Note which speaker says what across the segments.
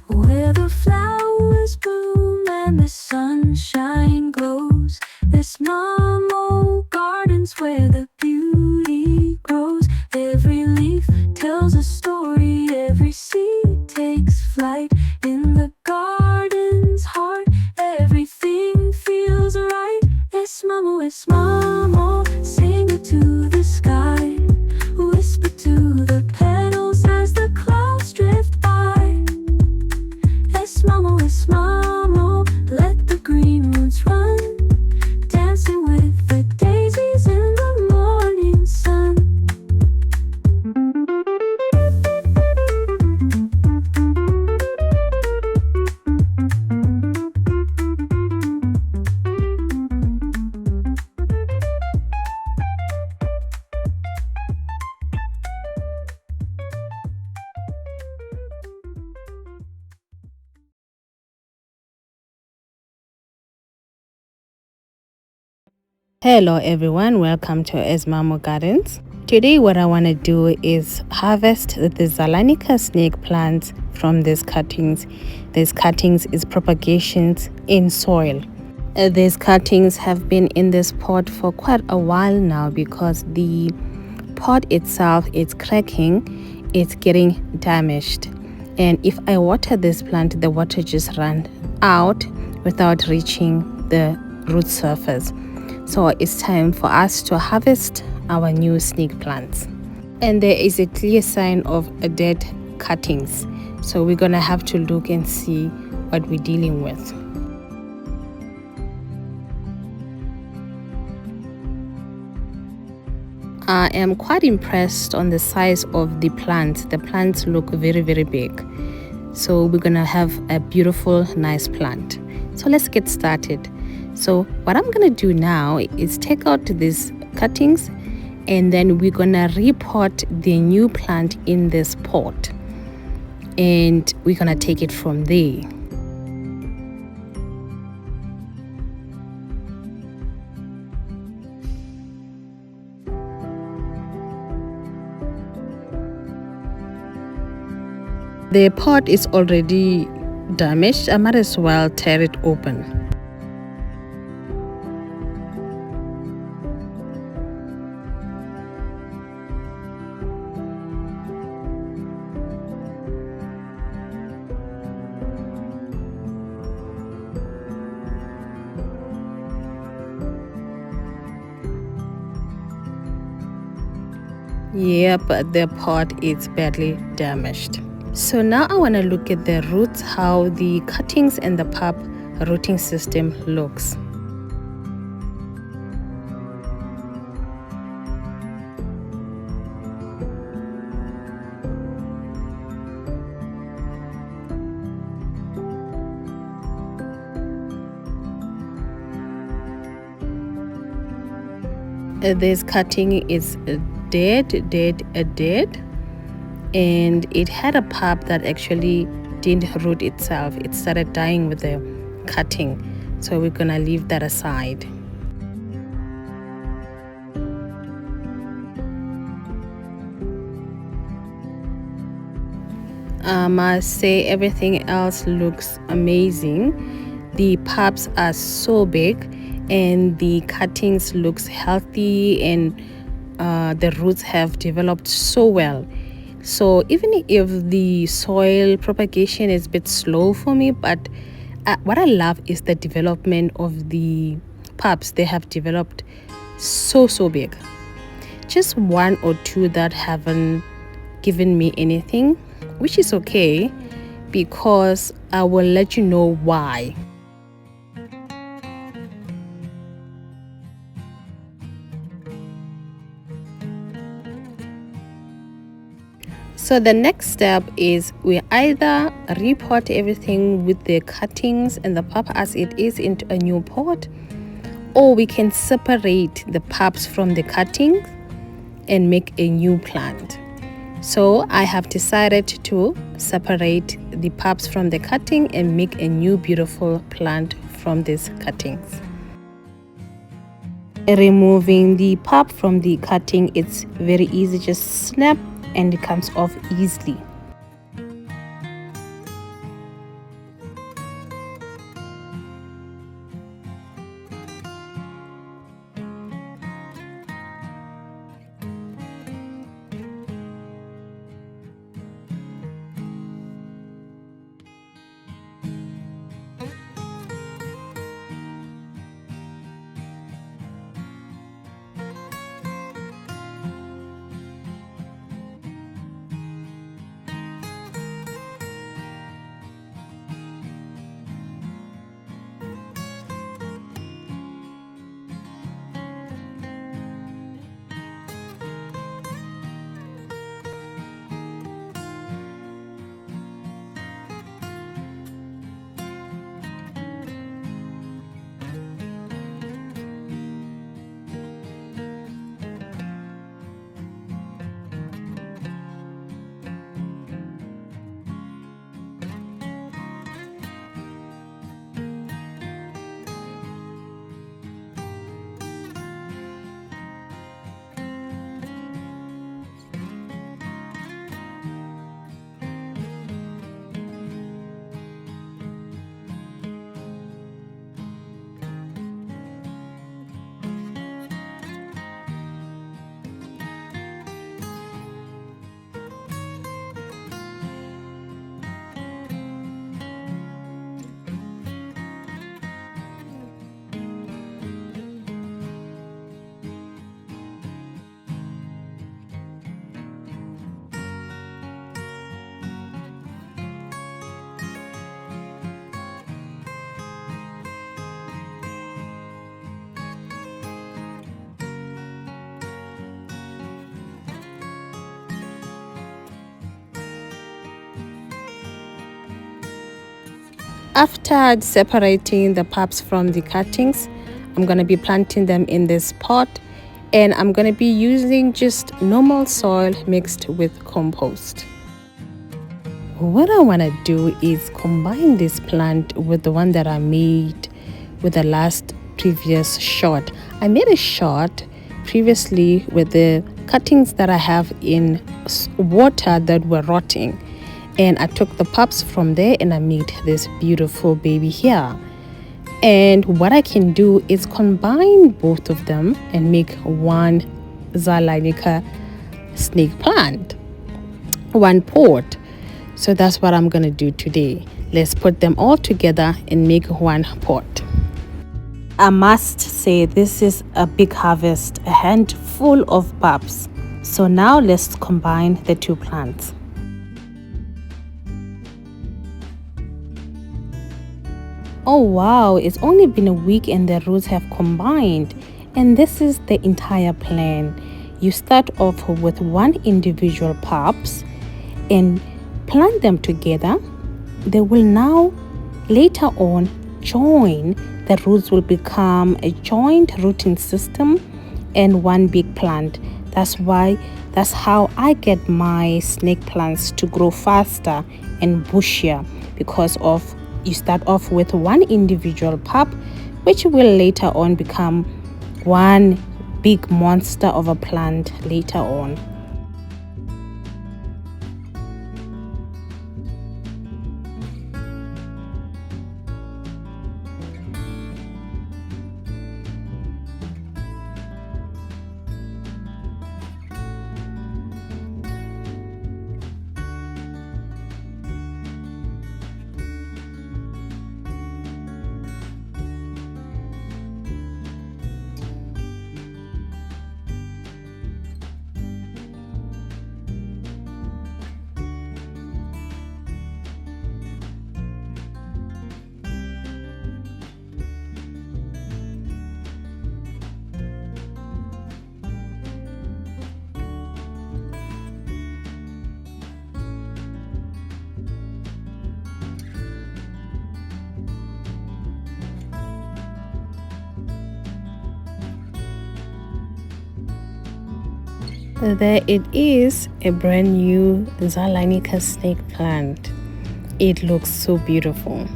Speaker 1: where the flowers bloom and the sunshine glows. There's normal gardens where the beauty grows. Every leaf tells a story, every seed takes flight. In the garden's heart, everything feels right. Es mamo, sing it to the sky. Whisper to the petals as the clouds drift by. Es mamo, let the green roots run, dancing with the daisies in the morning sun.
Speaker 2: Hello everyone, welcome to Esmamo Gardens. Today what I want to do is harvest the Zeylanica snake plants from these cuttings. These cuttings is propagations in soil. These cuttings have been in this pot for quite a while now because the pot itself is cracking, it's getting damaged. And if I water this plant, the water just runs out without reaching the root surface. So it's time for us to harvest our new snake plants. And there is a clear sign of dead cuttings. So we're gonna have to look and see what we're dealing with. I am quite impressed on the size of the plants. The plants look very, very big. So we're gonna have a beautiful, nice plant. So let's get started. So what I'm gonna do now is take out these cuttings and then we're gonna repot the new plant in this pot and we're gonna take it from there. The pot is already damaged. I might as well tear it open. Yep, the pot is badly damaged. So now I want to look at the roots, how the cuttings and the pup rooting system looks. This cutting is dead, and it had a pup that actually didn't root itself. It started dying with the cutting, so we're gonna leave that aside. I must say everything else looks amazing. The pups are so big and the cuttings looks healthy, and the roots have developed so well. So even if the soil propagation is a bit slow for me, but what I love is the development of the pups. They have developed so big. Just one or two that haven't given me anything, which is okay because I will let you know why. So the next step is we either repot everything with the cuttings and the pup as it is into a new pot, or we can separate the pups from the cuttings and make a new plant. So I have decided to separate the pups from the cutting and make a new beautiful plant from these cuttings. Removing the pup from the cutting, it's very easy, just snap and it comes off easily. After separating the pups from the cuttings, I'm going to be planting them in this pot, and I'm going to be using just normal soil mixed with compost. What I want to do is combine this plant with the one that I made with the last previous shot. I made a shot previously with the cuttings that I have in water that were rotting, and I took the pups from there and I made this beautiful baby here. And what I can do is combine both of them and make one Zeylanica snake plant, one pot. So that's what I'm gonna do today. Let's put them all together and make one pot. I must say this is a big harvest, a handful of pups. So now let's combine the two plants. Oh wow, it's only been a week and the roots have combined, and this is the entire plan. You start off with one individual pups and plant them together. They will now later on join. The roots will become a joint rooting system and one big plant. That's how I get my snake plants to grow faster and bushier, because of you start off with one individual pup, which will later on become one big monster of a plant later on. There it is, a brand new Zeylanica snake plant. It looks so beautiful.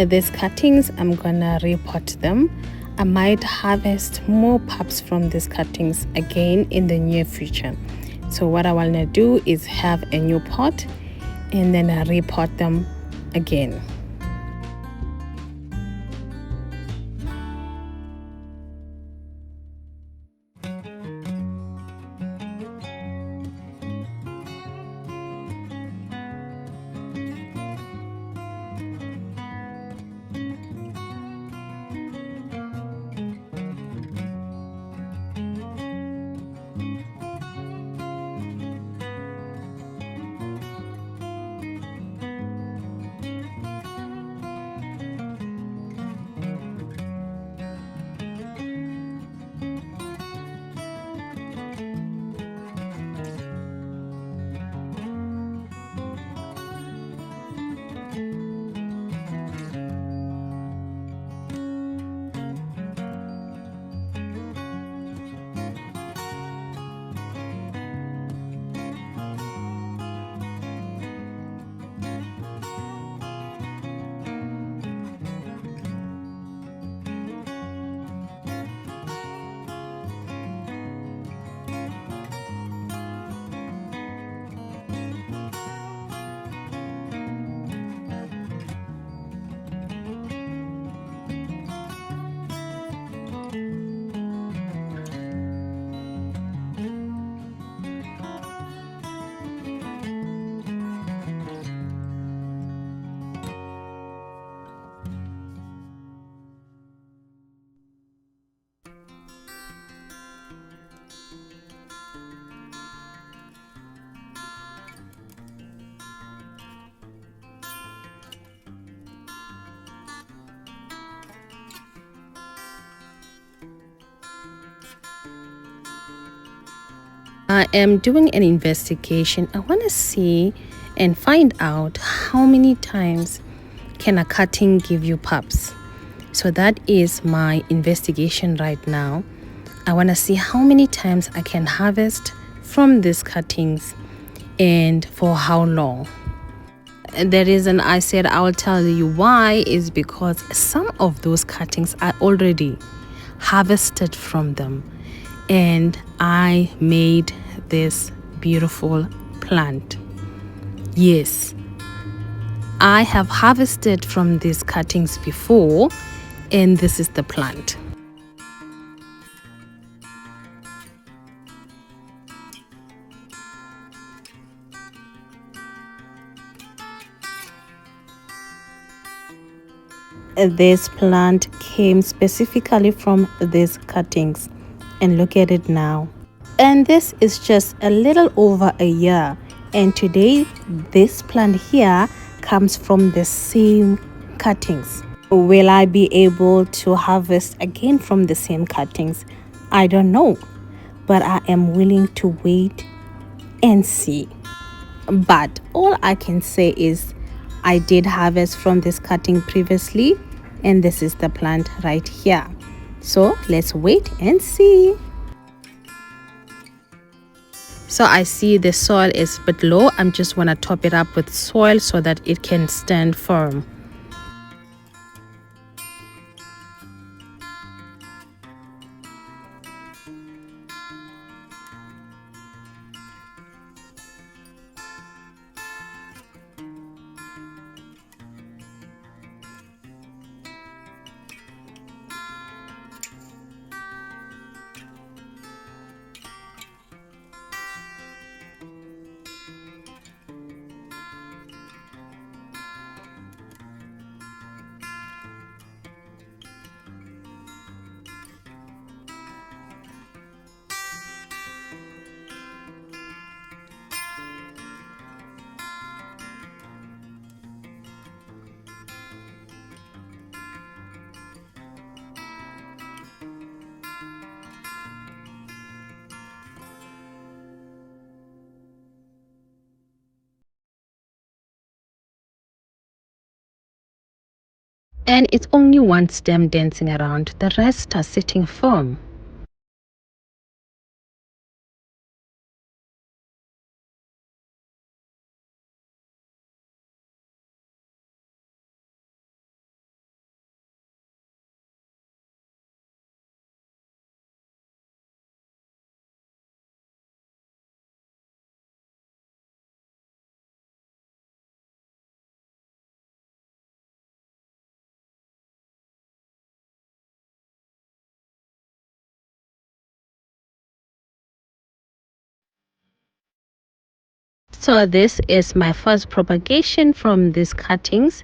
Speaker 2: These cuttings, I'm gonna repot them. I might harvest more pups from these cuttings again in the near future. So what I wanna do is have a new pot and then I repot them again. I am doing an investigation. I want to see and find out how many times can a cutting give you pups. So that is my investigation right now. I want to see how many times I can harvest from these cuttings and for how long. The reason I said I will tell you why is because some of those cuttings I already harvested from them and I made this beautiful plant. Yes, I have harvested from these cuttings before, and this is the plant. This plant came specifically from these cuttings, and look at it now. And this is just a little over a year, and today this plant here comes from the same cuttings. Will I be able to harvest again from the same cuttings? I don't know, but I am willing to wait and see. But all I can say is I did harvest from this cutting previously, and this is the plant right here. So let's wait and see. So I see the soil is a bit low. I'm just want to top it up with soil so that it can stand firm. And it's only one stem dancing around, the rest are sitting firm. So this is my first propagation from these cuttings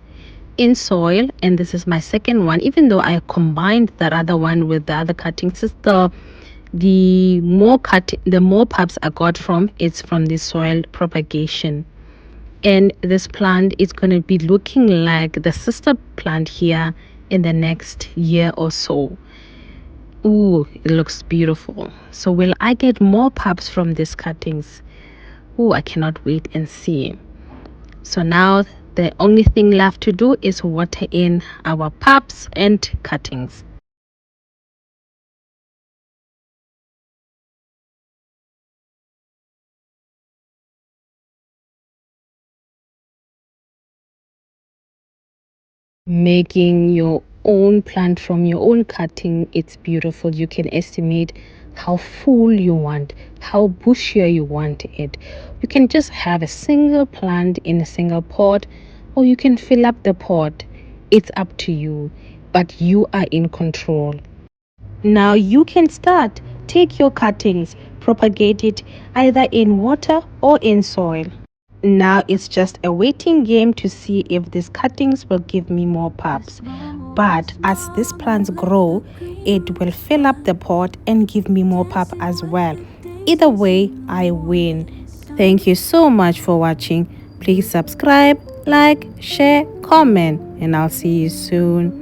Speaker 2: in soil, and this is my second one. Even though I combined that other one with the other cuttings, it's the more pups I got from it's from the soil propagation. And this plant is going to be looking like the sister plant here in the next year or so. Ooh, it looks beautiful. So will I get more pups from these cuttings? Ooh, I cannot wait and see. So now the only thing left to do is water in our pups and cuttings. Making your own plant from your own cutting, it's beautiful. You can estimate how full you want, how bushier you want it. You can just have a single plant in a single pot, or you can fill up the pot. It's up to you, but you are in control. Now you can start. Take your cuttings, propagate it either in water or in soil. Now it's just a waiting game to see if these cuttings will give me more pups. But as these plants grow, it will fill up the pot and give me more pup as well. Either way, I win. Thank you so much for watching. Please subscribe, like, share, comment, and I'll see you soon.